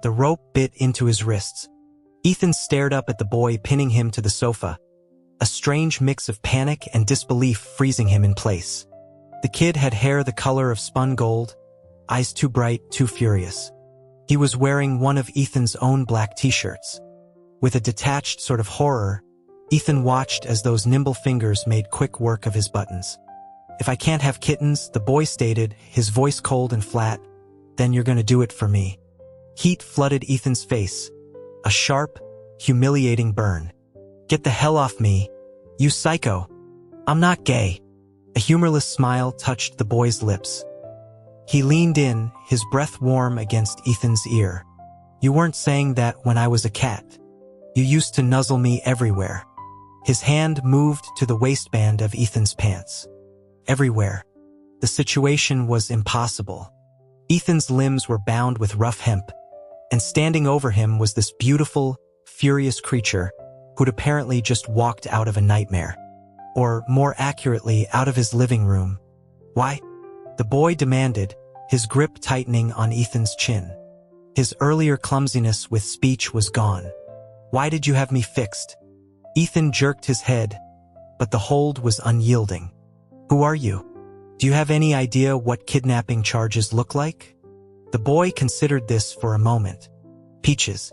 The rope bit into his wrists. Ethan stared up at the boy, pinning him to the sofa, a strange mix of panic and disbelief freezing him in place. The kid had hair the color of spun gold, eyes too bright, too furious. He was wearing one of Ethan's own black t-shirts. With a detached sort of horror, Ethan watched as those nimble fingers made quick work of his buttons. "If I can't have kittens," the boy stated, his voice cold and flat, "then you're gonna do it for me." Heat flooded Ethan's face, a sharp, humiliating burn. "Get the hell off me, you psycho. I'm not gay." A humorless smile touched the boy's lips. He leaned in, his breath warm against Ethan's ear. "You weren't saying that when I was a cat. You used to nuzzle me everywhere." His hand moved to the waistband of Ethan's pants. Everywhere. The situation was impossible. Ethan's limbs were bound with rough hemp, and standing over him was this beautiful, furious creature who'd apparently just walked out of a nightmare. Or, more accurately, out of his living room. "Why?" the boy demanded, his grip tightening on Ethan's chin. His earlier clumsiness with speech was gone. "Why did you have me fixed?" Ethan jerked his head, but the hold was unyielding. "Who are you? Do you have any idea what kidnapping charges look like?" The boy considered this for a moment. "Peaches."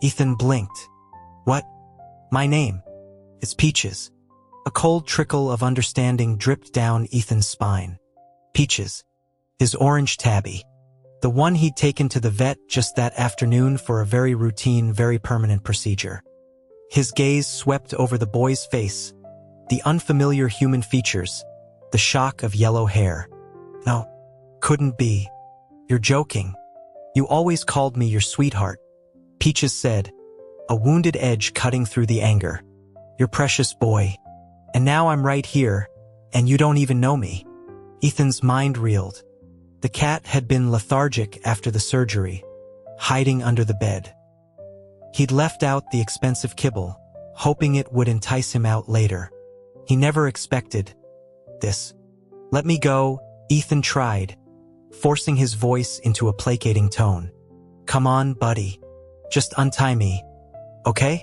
Ethan blinked. "What?" "My name. It's Peaches." A cold trickle of understanding dripped down Ethan's spine. Peaches. His orange tabby. The one he'd taken to the vet just that afternoon for a very routine, very permanent procedure. His gaze swept over the boy's face, the unfamiliar human features, the shock of yellow hair. "No, couldn't be. You're joking. You always called me your sweetheart," Peaches said, a wounded edge cutting through the anger. "Your precious boy. And now I'm right here, and you don't even know me." Ethan's mind reeled. The cat had been lethargic after the surgery, hiding under the bed. He'd left out the expensive kibble, hoping it would entice him out later. He never expected this. "Let me go," Ethan tried, forcing his voice into a placating tone. "Come on, buddy. Just untie me, okay?"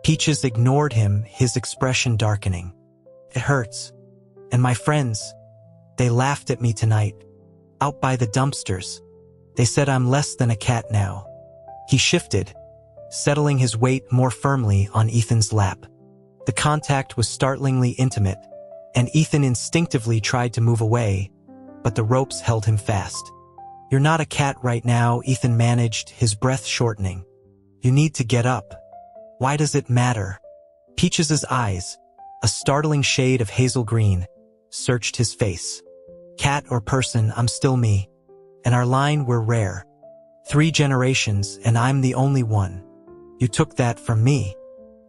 Peaches ignored him, his expression darkening. "It hurts. And my friends, they laughed at me tonight, out by the dumpsters. They said I'm less than a cat now." He shifted, settling his weight more firmly on Ethan's lap. The contact was startlingly intimate, and Ethan instinctively tried to move away, but the ropes held him fast. "You're not a cat right now," Ethan managed, his breath shortening. "You need to get up." "Why does it matter?" Peaches's eyes, a startling shade of hazel green, searched his face. "Cat or person, I'm still me. And our line, we're rare. 3 generations, and I'm the only one. You took that from me."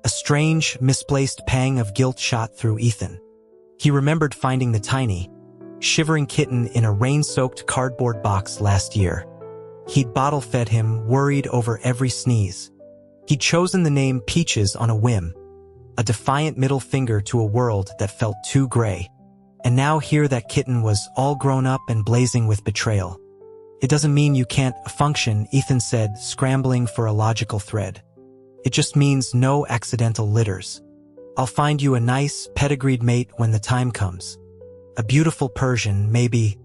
A strange, misplaced pang of guilt shot through Ethan. He remembered finding the tiny, shivering kitten in a rain-soaked cardboard box last year. He'd bottle-fed him, worried over every sneeze. He'd chosen the name Peaches on a whim, a defiant middle finger to a world that felt too gray. And now here that kitten was all grown up and blazing with betrayal. "It doesn't mean you can't function," Ethan said, scrambling for a logical thread. "It just means no accidental litters. I'll find you a nice, pedigreed mate when the time comes. A beautiful Persian, maybe.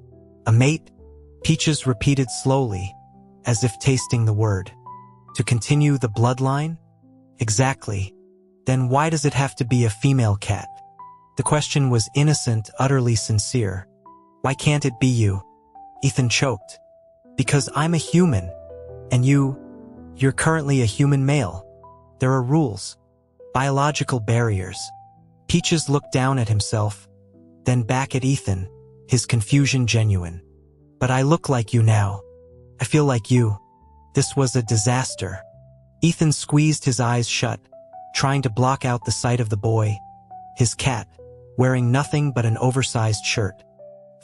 A mate?" Peaches repeated slowly, as if tasting the word. "To continue the bloodline?" "Exactly. Then why does it have to be a female cat?" The question was innocent, utterly sincere. "Why can't it be you?" Ethan choked. "Because I'm a human. And you're currently a human male. There are rules. Biological barriers." Peaches looked down at himself, then back at Ethan, his confusion genuine. "But I look like you now. I feel like you. This was a disaster." Ethan squeezed his eyes shut, trying to block out the sight of the boy, his cat, wearing nothing but an oversized shirt.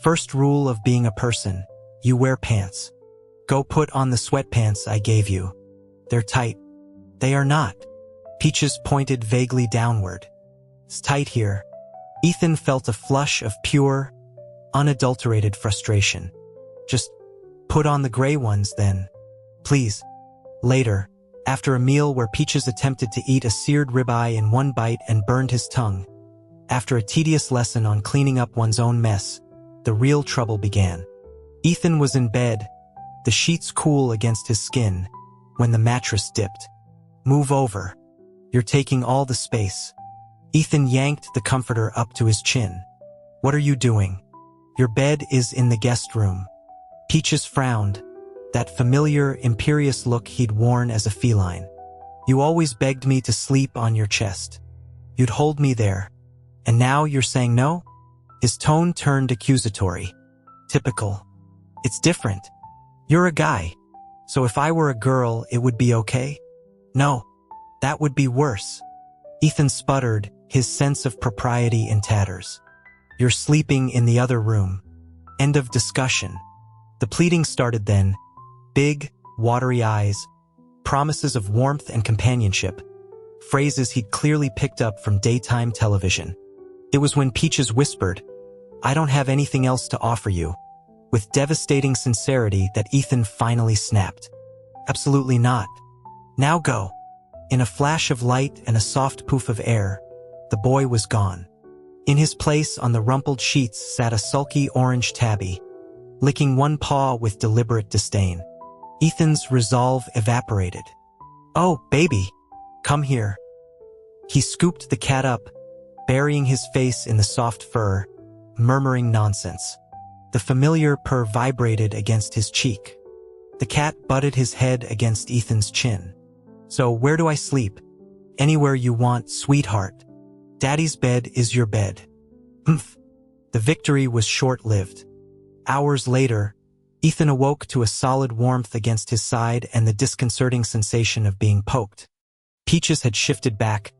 "First rule of being a person, you wear pants. Go put on the sweatpants I gave you. They're tight." "They are not." Peaches pointed vaguely downward. "It's tight here." Ethan felt a flush of pure, unadulterated frustration. "Just put on the gray ones then. Please." Later, after a meal where Peaches attempted to eat a seared ribeye in one bite and burned his tongue, after a tedious lesson on cleaning up one's own mess, the real trouble began. Ethan was in bed, the sheets cool against his skin, when the mattress dipped. "Move over. You're taking all the space." Ethan yanked the comforter up to his chin. "What are you doing? Your bed is in the guest room." Peaches frowned, that familiar, imperious look he'd worn as a feline. "You always begged me to sleep on your chest. You'd hold me there. And now you're saying no?" His tone turned accusatory. "Typical. It's different. You're a guy. So if I were a girl, it would be okay?" "No. That would be worse." Ethan sputtered, his sense of propriety in tatters. "You're sleeping in the other room. End of discussion." The pleading started then. Big, watery eyes, promises of warmth and companionship, phrases he'd clearly picked up from daytime television. It was when Peaches whispered, "I don't have anything else to offer you," with devastating sincerity, that Ethan finally snapped. "Absolutely not. Now go." In a flash of light and a soft poof of air, the boy was gone. In his place on the rumpled sheets sat a sulky orange tabby, licking one paw with deliberate disdain. Ethan's resolve evaporated. "Oh, baby, come here." He scooped the cat up, burying his face in the soft fur, murmuring nonsense. The familiar purr vibrated against his cheek. The cat butted his head against Ethan's chin. "So where do I sleep?" "Anywhere you want, sweetheart. Daddy's bed is your bed." Humph. The victory was short-lived. Hours later, Ethan awoke to a solid warmth against his side and the disconcerting sensation of being poked. Peaches had shifted back,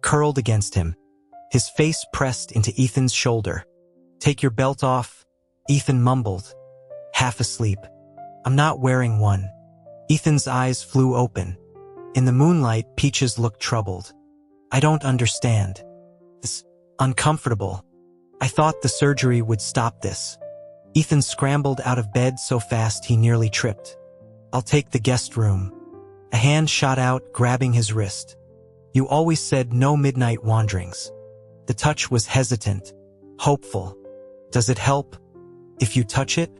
curled against him, his face pressed into Ethan's shoulder. "Take your belt off," Ethan mumbled, half asleep. "I'm not wearing one." Ethan's eyes flew open. In the moonlight, Peaches looked troubled. "I don't understand. It's uncomfortable. I thought the surgery would stop this." Ethan scrambled out of bed so fast he nearly tripped. "I'll take the guest room." A hand shot out, grabbing his wrist. "You always said no midnight wanderings." The touch was hesitant, hopeful. "Does it help if you touch it?"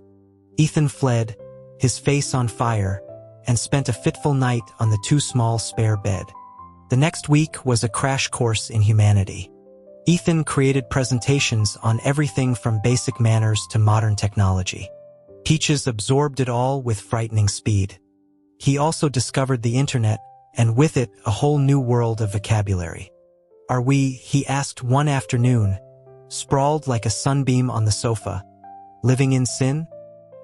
Ethan fled, his face on fire, and spent a fitful night on the too small spare bed. The next week was a crash course in humanity. Ethan created presentations on everything from basic manners to modern technology. Peaches absorbed it all with frightening speed. He also discovered the internet, and with it, a whole new world of vocabulary. "Are we," he asked one afternoon, sprawled like a sunbeam on the sofa, "living in sin?"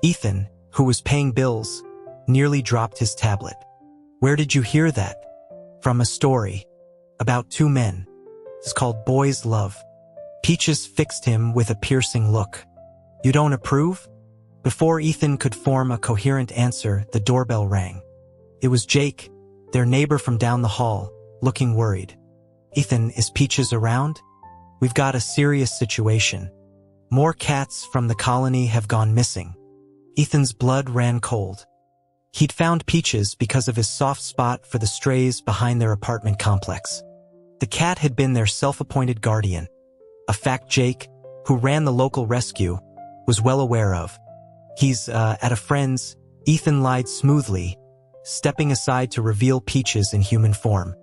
Ethan, who was paying bills, nearly dropped his tablet. "Where did you hear that?" "From a story. About two men. It's called Boys Love." Peaches fixed him with a piercing look. "You don't approve?" Before Ethan could form a coherent answer, the doorbell rang. It was Jake, their neighbor from down the hall, looking worried. "Ethan, is Peaches around? We've got a serious situation. More cats from the colony have gone missing." Ethan's blood ran cold. He'd found Peaches because of his soft spot for the strays behind their apartment complex. The cat had been their self-appointed guardian, a fact Jake, who ran the local rescue, was well aware of. "He's, at a friend's," Ethan lied smoothly, stepping aside to reveal Peaches in human form.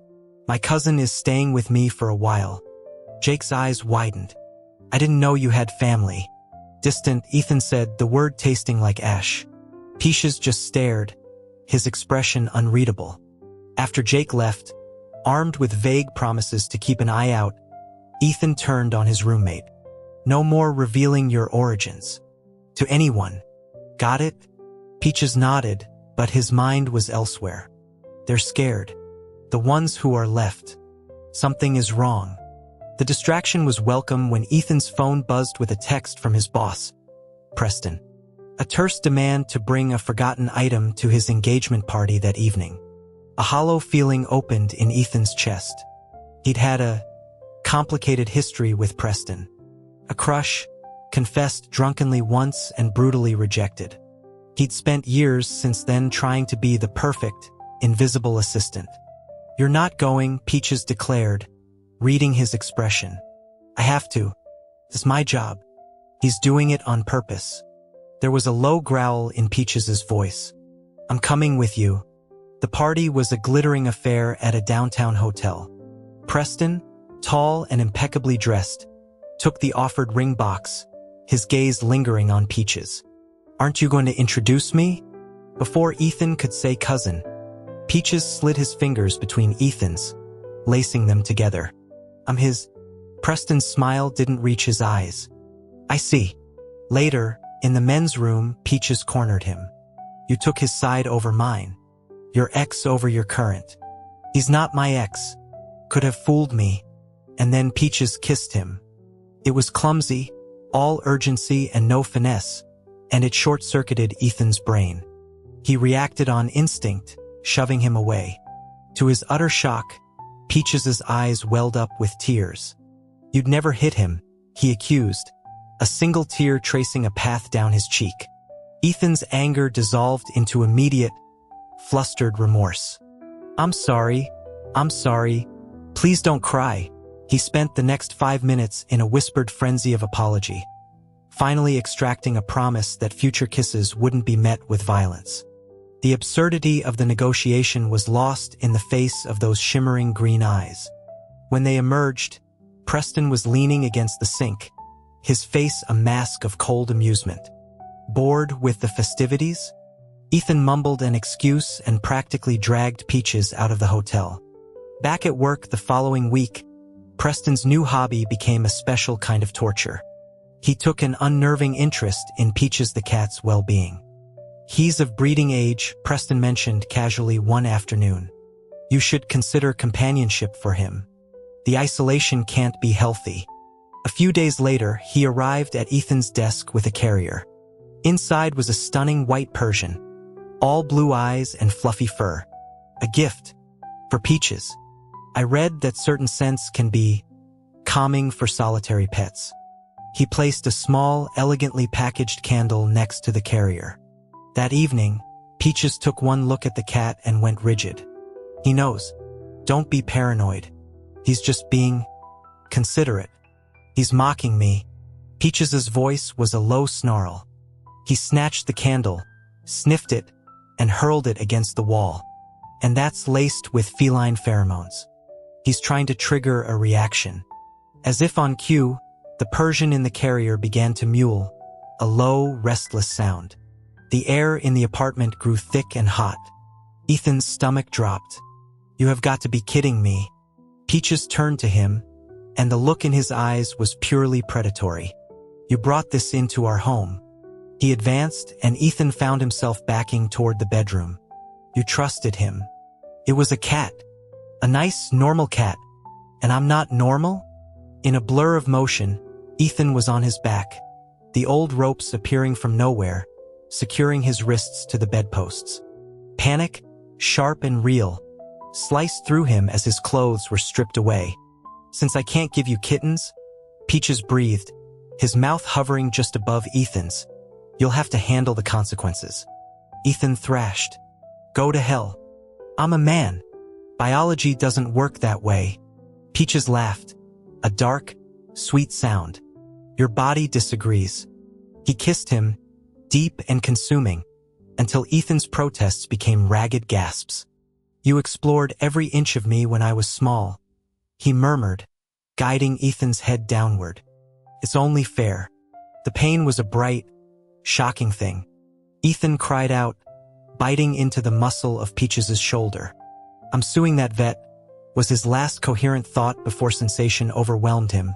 "My cousin is staying with me for a while." Jake's eyes widened. "I didn't know you had family." Distant, Ethan said, the word tasting like ash. Peaches just stared, his expression unreadable. After Jake left, armed with vague promises to keep an eye out, Ethan turned on his roommate. "No more revealing your origins. To anyone. Got it?" Peaches nodded, but his mind was elsewhere. "They're scared. The ones who are left. Something is wrong." The distraction was welcome when Ethan's phone buzzed with a text from his boss, Preston. A terse demand to bring a forgotten item to his engagement party that evening. A hollow feeling opened in Ethan's chest. He'd had a complicated history with Preston. A crush, confessed drunkenly once and brutally rejected. He'd spent years since then trying to be the perfect, invisible assistant. "You're not going," Peaches declared, reading his expression. "I have to. It's my job." "He's doing it on purpose." There was a low growl in Peaches's voice. "I'm coming with you." The party was a glittering affair at a downtown hotel. Preston, tall and impeccably dressed, took the offered ring box, his gaze lingering on Peaches. "Aren't you going to introduce me?" Before Ethan could say cousin, Peaches slid his fingers between Ethan's, lacing them together. "I'm his." Preston's smile didn't reach his eyes. "I see." Later, in the men's room, Peaches cornered him. "You took his side over mine. Your ex over your current." "He's not my ex. Could have fooled me." And then Peaches kissed him. It was clumsy, all urgency and no finesse, and it short-circuited Ethan's brain. He reacted on instinct, shoving him away. To his utter shock, Peaches's eyes welled up with tears. "You'd never hit him," he accused, a single tear tracing a path down his cheek. Ethan's anger dissolved into immediate, flustered remorse. I'm sorry. Please don't cry." He spent the next 5 minutes in a whispered frenzy of apology, finally extracting a promise that future kisses wouldn't be met with violence. The absurdity of the negotiation was lost in the face of those shimmering green eyes. When they emerged, Preston was leaning against the sink, his face a mask of cold amusement. Bored with the festivities? Ethan mumbled an excuse and practically dragged Peaches out of the hotel. Back at work the following week, Preston's new hobby became a special kind of torture. He took an unnerving interest in Peaches the cat's well-being. "He's of breeding age," Preston mentioned casually one afternoon. "You should consider companionship for him. The isolation can't be healthy." A few days later, he arrived at Ethan's desk with a carrier. Inside was a stunning white Persian, all blue eyes and fluffy fur. A gift for Peaches. I read that certain scents can be calming for solitary pets. He placed a small, elegantly packaged candle next to the carrier. That evening, Peaches took one look at the cat and went rigid. "He knows. Don't be paranoid. He's just being considerate. He's mocking me." Peaches's voice was a low snarl. He snatched the candle, sniffed it, and hurled it against the wall. "And that's laced with feline pheromones. He's trying to trigger a reaction." As if on cue, the Persian in the carrier began to mewl, a low, restless sound. The air in the apartment grew thick and hot. Ethan's stomach dropped. "You have got to be kidding me." Peaches turned to him, and the look in his eyes was purely predatory. "You brought this into our home." He advanced, and Ethan found himself backing toward the bedroom. "You trusted him. It was a cat. A nice, normal cat. And I'm not normal?" In a blur of motion, Ethan was on his back, the old ropes appearing from nowhere, securing his wrists to the bedposts. Panic, sharp and real, sliced through him as his clothes were stripped away. "Since I can't give you kittens," Peaches breathed, his mouth hovering just above Ethan's, "you'll have to handle the consequences." Ethan thrashed. "Go to hell. I'm a man. Biology doesn't work that way." Peaches laughed, a dark, sweet sound. "Your body disagrees." He kissed him, deep and consuming, until Ethan's protests became ragged gasps. "You explored every inch of me when I was small," he murmured, guiding Ethan's head downward. "It's only fair." The pain was a bright, shocking thing. Ethan cried out, biting into the muscle of Peaches's shoulder. "I'm suing that vet," was his last coherent thought before sensation overwhelmed him,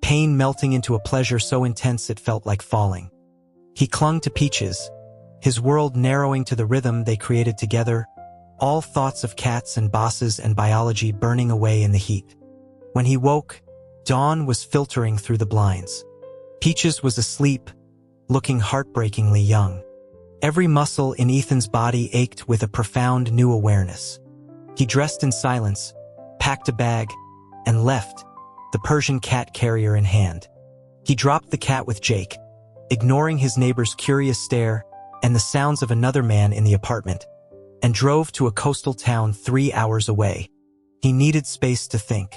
pain melting into a pleasure so intense it felt like falling. He clung to Peaches, his world narrowing to the rhythm they created together, all thoughts of cats and bosses and biology burning away in the heat. When he woke, dawn was filtering through the blinds. Peaches was asleep, looking heartbreakingly young. Every muscle in Ethan's body ached with a profound new awareness. He dressed in silence, packed a bag, and left, the Persian cat carrier in hand. He dropped the cat with Jake, ignoring his neighbor's curious stare and the sounds of another man in the apartment, and drove to a coastal town 3 hours away. He needed space to think.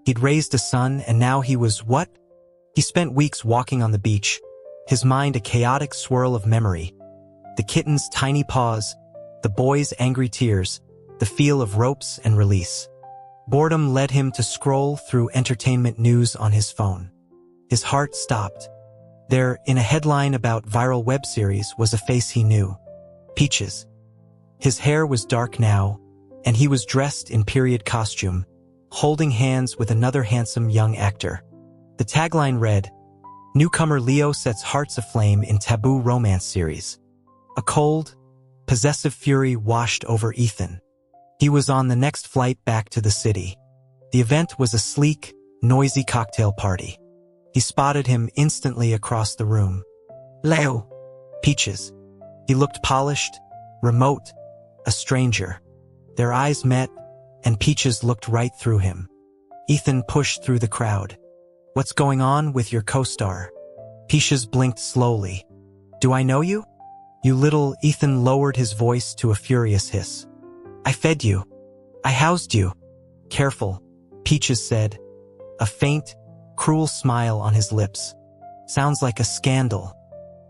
He'd raised a son, and now he was what? He spent weeks walking on the beach, his mind a chaotic swirl of memory. The kitten's tiny paws, the boy's angry tears, the feel of ropes and release. Boredom led him to scroll through entertainment news on his phone. His heart stopped. There, in a headline about viral web series, was a face he knew. Peaches. His hair was dark now, and he was dressed in period costume, holding hands with another handsome young actor. The tagline read, "Newcomer Leo sets hearts aflame in taboo romance series." A cold, possessive fury washed over Ethan. He was on the next flight back to the city. The event was a sleek, noisy cocktail party. He spotted him instantly across the room. "Leo." Peaches. He looked polished, remote, a stranger. Their eyes met, and Peaches looked right through him. Ethan pushed through the crowd. "What's going on with your co-star?" Peaches blinked slowly. "Do I know you?" "You little..." Ethan lowered his voice to a furious hiss. "I fed you. I housed you." "Careful," Peaches said, a faint, cruel smile on his lips. "Sounds like a scandal.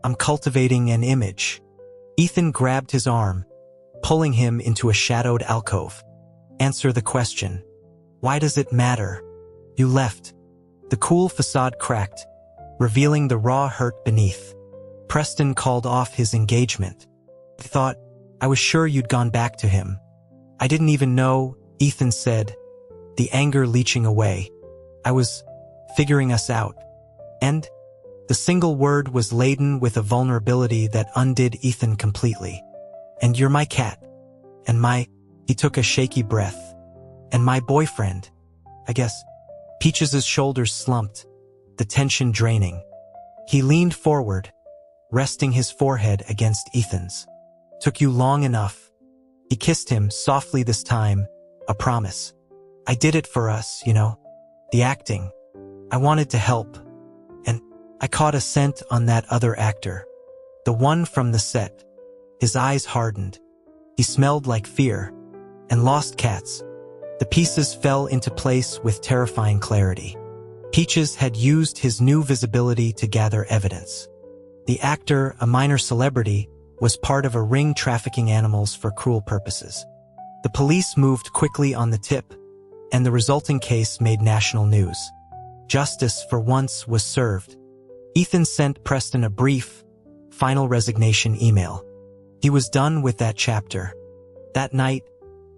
I'm cultivating an image." Ethan grabbed his arm, pulling him into a shadowed alcove. "Answer the question. Why does it matter?" "You left." The cool facade cracked, revealing the raw hurt beneath. "Preston called off his engagement. I thought, I was sure you'd gone back to him." "I didn't even know," Ethan said, the anger leaching away. "I was figuring us out." And the single word was laden with a vulnerability that undid Ethan completely. "And you're my cat. And my..." He took a shaky breath. "And my boyfriend, I guess." Peaches' shoulders slumped, the tension draining. He leaned forward, resting his forehead against Ethan's. "Took you long enough." He kissed him softly this time, a promise. "I did it for us, you know. The acting. I wanted to help. And I caught a scent on that other actor. The one from the set." His eyes hardened. He smelled like fear and lost cats. The pieces fell into place with terrifying clarity. Peaches had used his new visibility to gather evidence. The actor, a minor celebrity, was part of a ring trafficking animals for cruel purposes. The police moved quickly on the tip, and the resulting case made national news. Justice, for once, was served. Ethan sent Preston a brief, final resignation email. He was done with that chapter. That night,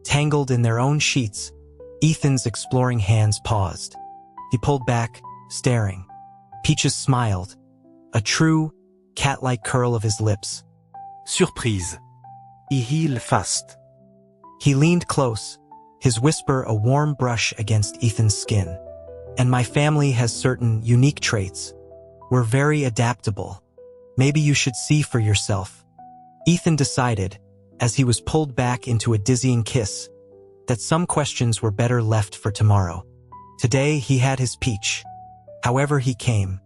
tangled in their own sheets, Ethan's exploring hands paused. He pulled back, staring. Peaches smiled, a true, cat-like curl of his lips. "Surprise. I heal fast." He leaned close, his whisper a warm brush against Ethan's skin. "And my family has certain unique traits. We're very adaptable. Maybe you should see for yourself." Ethan decided, as he was pulled back into a dizzying kiss, that some questions were better left for tomorrow. Today he had his peach. However he came.